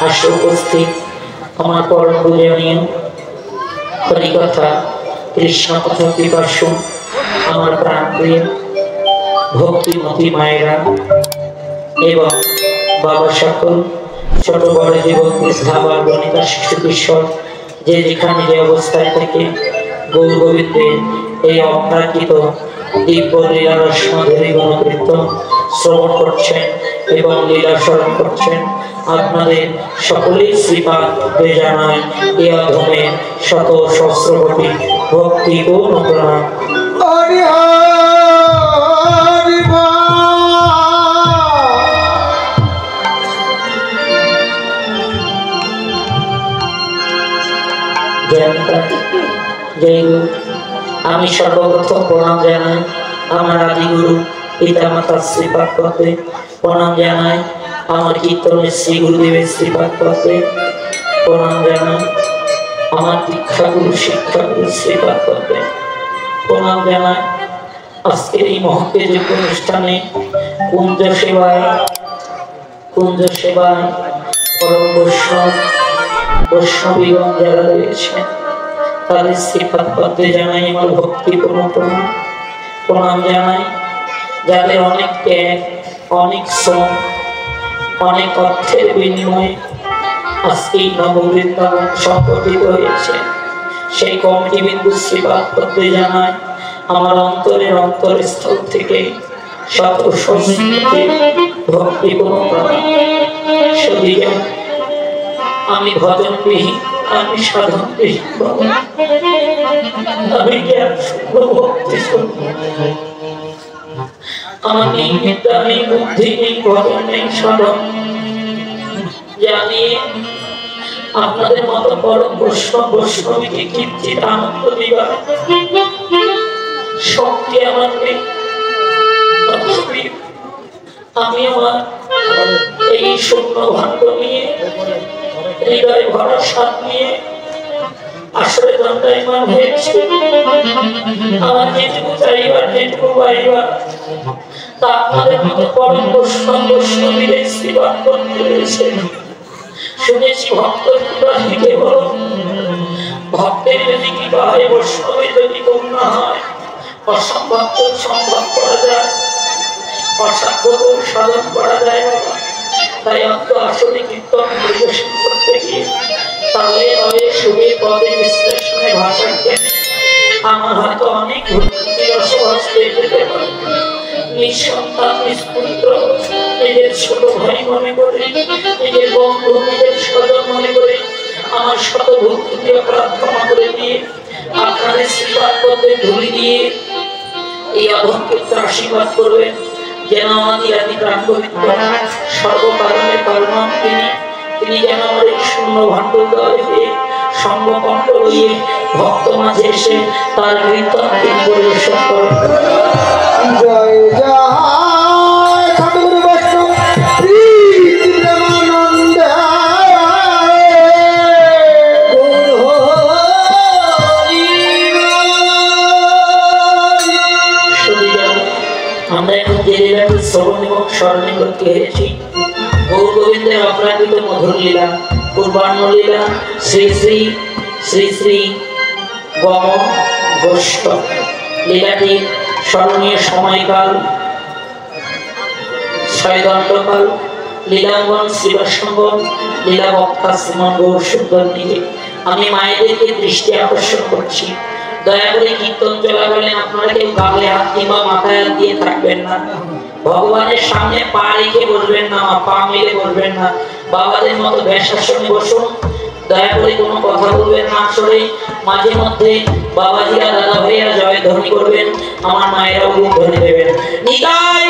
আসে উপস্থিত আমার পরম পূজনীয় হরিকথা কৃষ্ণ কথা পিপাসু আমার প্রাণপ্রিয় ভক্তিমতী মায়েরা এবং বাবা সকল ছোট বড় যুবক বৃদ্ধা বনিতা শিশু কিশোর যে যেখানে যে অবস্থায় থেকে গৌর গোবিন্দের এই অপ্রাকৃত দিব্য লীলা রসমধুরী গণকীর্তন শ্রবণ করছেন এবং লীলা স্মরণ করছেন আপনাদের সকলেই শ্রীপাদ জানায় এই অধমের শত সহস্রকোটি ভক্তি ও প্রণাম। আমি সর্বপ্রথম প্রণাম জানাই আমার আদি গুরু পিতা মাতা শ্রীপাদ পথে প্রণাম জানাই আমার কীর্তনের শ্রী গুরুদেবের শ্রীপাদ পথে প্রণাম জানাই আমার দীক্ষা গুরু শিক্ষা গুরু শ্রীপাদ পথে প্রণাম জানাই আজকের এই মহত্তেজক অনুষ্ঠানে কুঞ্জ সেবায় পরম বৈষ্ণবীগণ যারা রয়েছেন তাদের শ্রীপাদ পথে জানাই আমার ভক্তিপূর্ণ প্রণাম জানাই যাদের অনেক ত্যাগ অনেক শ্রম অনেক অর্থের বিনিময়ে আজকে নববৃন্দাবন সংগঠিত হয়েছে সেই কমিটি বিন্দু শ্রীপাদ পথে জানাই আমার অন্তরের অন্তরস্থল থেকে শত ভক্তিপূর্ণ প্রণাম। আমি ভজন বিহীন আমি সাধন বিহীন আমি আমার নেই বিদ্যা নেই বুদ্ধি নেই ভজন নেই সাধন জানিয়ে আপনাদের মতো বড় বৈষ্ণবীকে কিঞ্চিত আনন্দ দিবার শক্তি আমার নেই। আমি আমার এই শূন্য ভাণ্ড নিয়ে হৃদয় ভরা সাত নিয়ে আসলে দণ্ডায়মান হয়েছে আমার যেটুকু চাইবার যেটুকু পাইবার তা আপনাদের মতো পরম বৈষ্ণবীদের সেবা করতে রয়েছে। শুনেছি ভক্ত বিবাহিতে বলো ভক্তের যদি কৃপা হয় বৈষ্ণবের যদি কন্যা হয় অসম্ভব সম্ভব করা যায় অসাধ্য সাধন করা যায় বাবা। তাই অন্ত আসলে কীর্তন পরিবেশন করতে গিয়ে তাহলে তবে সুখের পদে বিশ্লেষণে ভাষা জ্ঞানে আমার হয়তো অনেক নিঃসন্তান নিষ্পুত্র নিজের ছোট ভাই মনে করে নিজের বন্ধু নিজের স্বজন মনে করে আমার শত ভক্তি প্রার্থনা করে দিয়ে আপনাদের শ্রীপাদ পথে ধুলি দিয়ে এই অধমকে আশীর্বাদ করবেন যেন আমাদের আদি প্রাণ গোবিন্দ সর্বকারণের কারণ তিনি যেন আমার এই শূন্য ভাণ্ডোদয় হয়ে সঙ্গকণ্ঠ হয়ে ভক্ত মাঝে এসে তার কীর্তন তিনি পরিবেশন করেন। জয় জয় আমরা এখন যে লীলাটি শ্রবণ এবং স্মরণে করতে হয়েছি গৌর গোবিন্দের অপ্রাকৃত মধুর লীলা পূর্বাহ্ন লীলা শ্রী শ্রী শ্রী শ্রী গম গোষ্ঠ লীলাটি স্মরণীয় সময়কাল ছয়দণ্ডকাল লীলাঙ্গন শ্রীবাসঙ্গন লীলা বক্তা শ্রীমন গৌর সুন্দর দিকে আমি মায়েদেরকে দৃষ্টি আকর্ষণ করছি। দয়া করে কীর্তন চলাকালীন আপনারা কেউ গালে হাত কিংবা মাথায় হাত দিয়ে থাকবেন না। ভগবানের সামনে পা রেখে বসবেন না পা মেলে বসবেন না বাবাদের মতো ব্যাসাসনে বসুন। দয়া করে কোনো কথা বলবেন না আসলে মাঝে মধ্যে বাবাজিরা দাদা ভাইয়া জয় ধ্বনি করবেন আমার মায়েরাও ধ্বনি দেবেন। নিতাই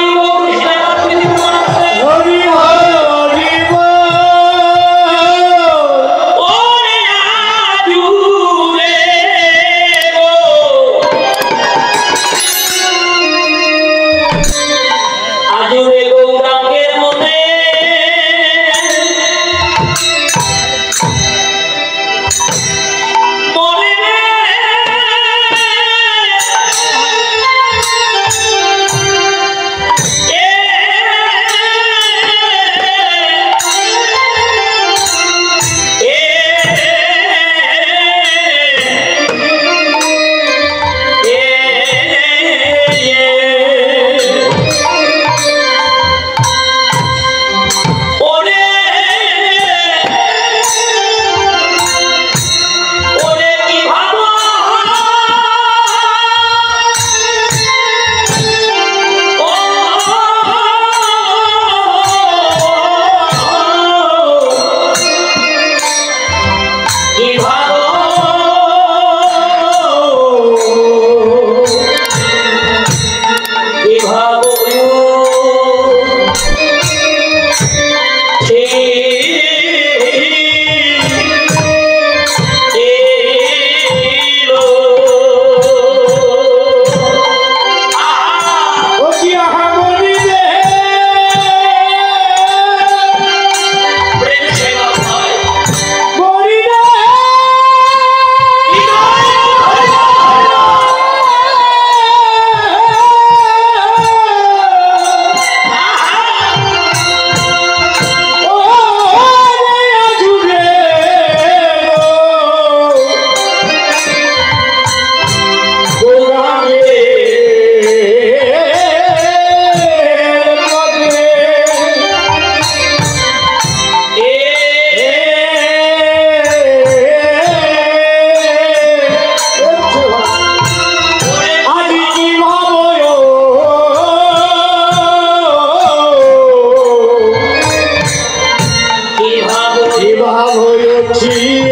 Oh,